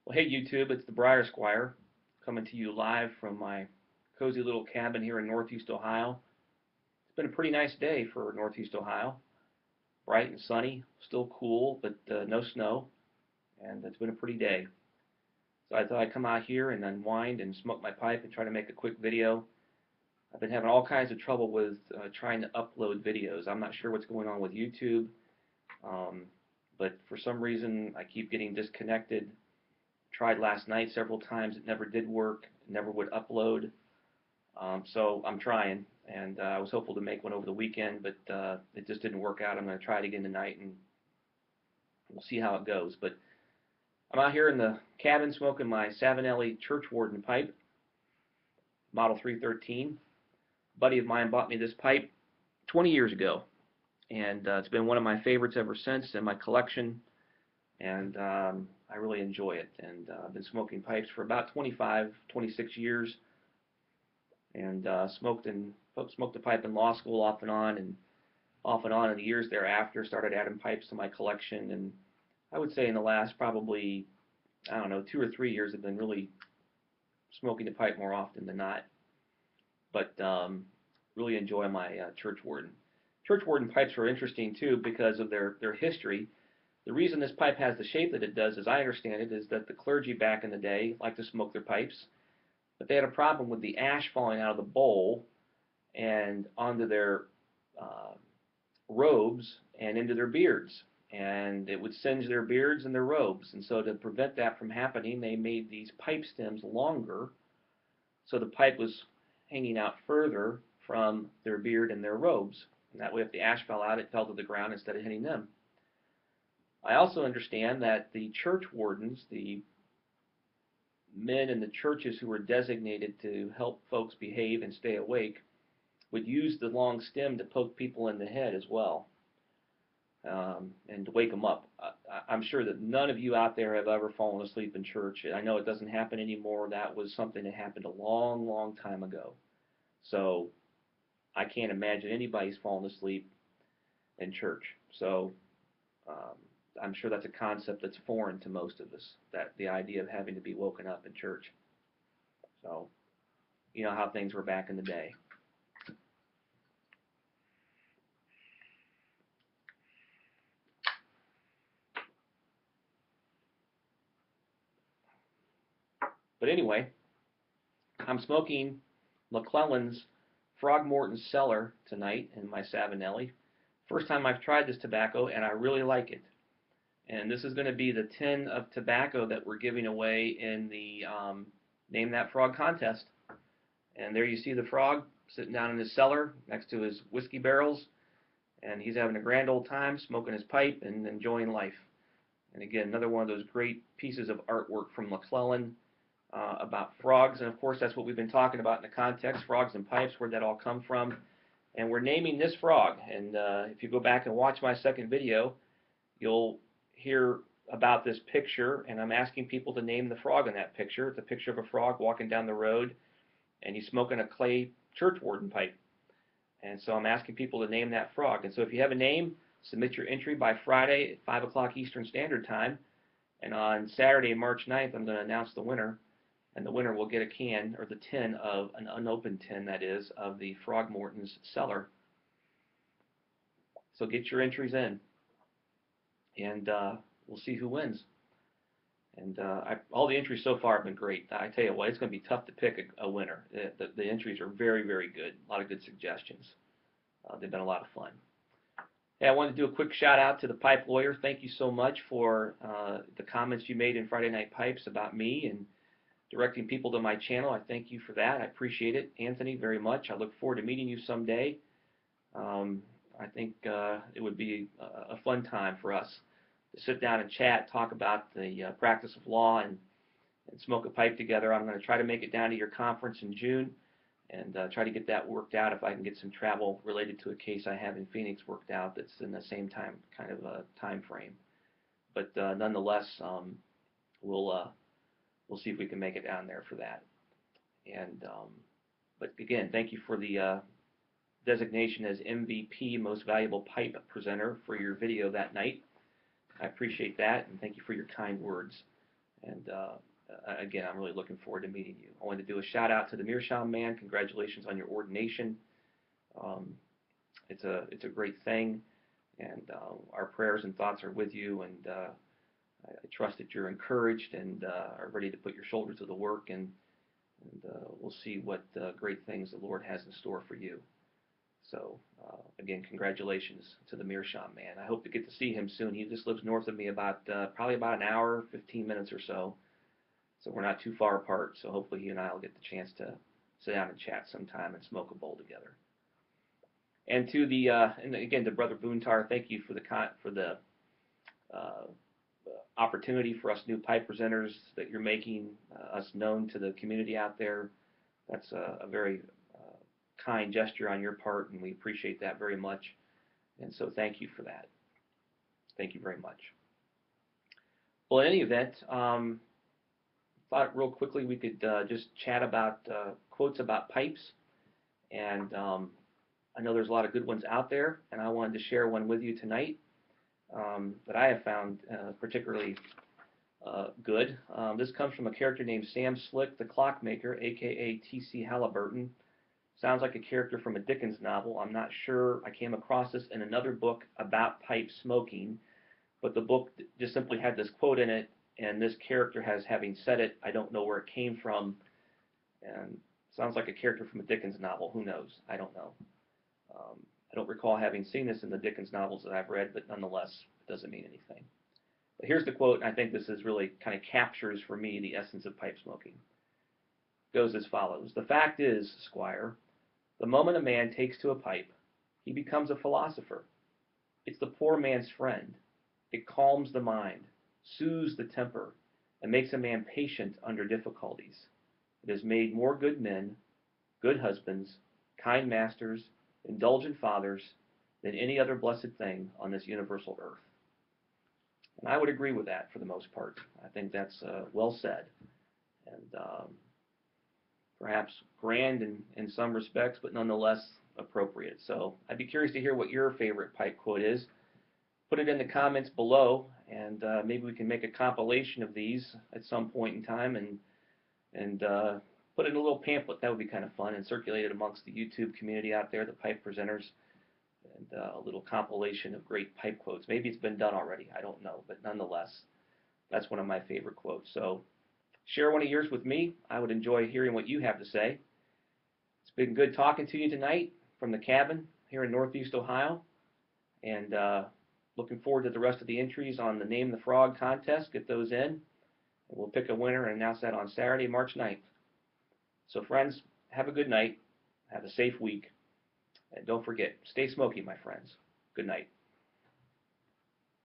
Well, hey YouTube, it's the Briar Squire coming to you live from my cozy little cabin here in Northeast Ohio. It's been a pretty nice day for Northeast Ohio. Bright and sunny, still cool, but no snow, and it's been a pretty day. So I thought I'd come out here and unwind and smoke my pipe and try to make a quick video. I've been having all kinds of trouble with trying to upload videos. I'm not sure what's going on with YouTube, um, but for some reason I keep getting disconnected. Tried last night several times. It never did work. It never would upload. So I'm trying, and I was hopeful to make one over the weekend, but it just didn't work out. I'm going to try it again tonight, and we'll see how it goes. But I'm out here in the cabin smoking my Savinelli Church Warden pipe, Model 313. A buddy of mine bought me this pipe 20 years ago, and it's been one of my favorites ever since in my collection, and I really enjoy it. And I've been smoking pipes for about 25, 26 years, and smoked a pipe in law school off and on, in the years thereafter. Started adding pipes to my collection, and I would say in the last probably, I don't know, 2 or 3 years, I've been really smoking the pipe more often than not. But really enjoy my Church Warden. Church Warden pipes are interesting too because of their history. The reason this pipe has the shape that it does, as I understand it, is that the clergy back in the day liked to smoke their pipes, but they had a problem with the ash falling out of the bowl and onto their robes and into their beards, and it would singe their beards and their robes. And so to prevent that from happening, they made these pipe stems longer, so the pipe was hanging out further from their beard and their robes. And that way, if the ash fell out, it fell to the ground instead of hitting them. I also understand that the church wardens, the men in the churches who were designated to help folks behave and stay awake, would use the long stem to poke people in the head as well, and to wake them up. I'm sure that none of you out there have ever fallen asleep in church. I know it doesn't happen anymore. That was something that happened a long, long time ago. So I can't imagine anybody's fallen asleep in church. So I'm sure that's a concept that's foreign to most of us, that the idea of having to be woken up in church. So, you know how things were back in the day. But anyway, I'm smoking McClellan's Frogmorton Cellar tonight in my Savinelli. First time I've tried this tobacco, and I really like it. And this is going to be the tin of tobacco that we're giving away in the Name That Frog contest. And there you see the frog sitting down in his cellar next to his whiskey barrels, and he's having a grand old time smoking his pipe and enjoying life. And again, another one of those great pieces of artwork from McClellan about frogs. And of course, that's what we've been talking about in the context, frogs and pipes, where that all come from. And we're naming this frog. And if you go back and watch my second video, you'll hear about this picture, and I'm asking people to name the frog in that picture. It's a picture of a frog walking down the road, and he's smoking a clay church warden pipe. And so I'm asking people to name that frog. And so if you have a name, submit your entry by Friday at 5 o'clock Eastern Standard Time. And on Saturday, March 9th, I'm going to announce the winner. And the winner will get a can, or the tin of, an unopened tin, that is, of the Frogmorton's Cellar. So get your entries in, and we'll see who wins. And all the entries so far have been great. I tell you what, it's going to be tough to pick a winner. The entries are very, very good. A lot of good suggestions. They've been a lot of fun. Hey, I wanted to do a quick shout out to the Pipe Lawyer. Thank you so much for the comments you made in Friday Night Pipes about me and directing people to my channel. I thank you for that. I appreciate it, Anthony, very much. I look forward to meeting you someday. I think it would be a fun time for us to sit down and chat, talk about the practice of law, and smoke a pipe together. I'm going to try to make it down to your conference in June and try to get that worked out if I can get some travel related to a case I have in Phoenix worked out that's in the same time kind of time frame. But nonetheless, we'll see if we can make it down there for that. And but again, thank you for the designation as MVP, Most Valuable Pipe Presenter, for your video that night. I appreciate that, and thank you for your kind words. And again, I'm really looking forward to meeting you. I wanted to do a shout out to the Meerschaum man. Congratulations on your ordination. Um, it's a great thing, and our prayers and thoughts are with you. And I trust that you're encouraged and are ready to put your shoulder to the work, and we'll see what great things the Lord has in store for you. So, again, congratulations to the Meerschaum man. I hope to get to see him soon. He just lives north of me about probably about an hour, 15 minutes or so. So we're not too far apart. So hopefully he and I will get the chance to sit down and chat sometime and smoke a bowl together. And to the and again to Brother Boontar, thank you for the uh, opportunity for us new pipe presenters that you're making us known to the community out there. That's a very kind gesture on your part, and we appreciate that very much. And so thank you for that. Thank you very much. Well, in any event, thought real quickly we could just chat about quotes about pipes. And I know there's a lot of good ones out there, and I wanted to share one with you tonight that I have found particularly good. This comes from a character named Sam Slick, the clockmaker, aka T.C. Halliburton. Sounds like a character from a Dickens novel. I'm not sure. I came across this in another book about pipe smoking, but the book just simply had this quote in it, and this character has having said it. I don't know where it came from, and sounds like a character from a Dickens novel. Who knows? I don't know. I don't recall having seen this in the Dickens novels that I've read, but nonetheless, it doesn't mean anything. But here's the quote, and I think this is really kind of captures for me the essence of pipe smoking. It goes as follows. The fact is, Squire, the moment a man takes to a pipe, he becomes a philosopher. It's the poor man's friend. It calms the mind, soothes the temper, and makes a man patient under difficulties. It has made more good men, good husbands, kind masters, indulgent fathers than any other blessed thing on this universal earth. And I would agree with that for the most part. I think that's well said, and perhaps grand in some respects, but nonetheless appropriate. So I'd be curious to hear what your favorite pipe quote is. Put it in the comments below, and maybe we can make a compilation of these at some point in time and put it in a little pamphlet. That would be kind of fun, and circulate it amongst the YouTube community out there, the pipe presenters, and a little compilation of great pipe quotes. Maybe it's been done already. I don't know, but nonetheless, that's one of my favorite quotes. So share one of yours with me. I would enjoy hearing what you have to say. It's been good talking to you tonight from the cabin here in Northeast Ohio, and looking forward to the rest of the entries on the Name the Frog contest. Get those in, and we'll pick a winner and announce that on Saturday, March 9th. So friends, have a good night. Have a safe week. And don't forget, stay smoky, my friends. Good night.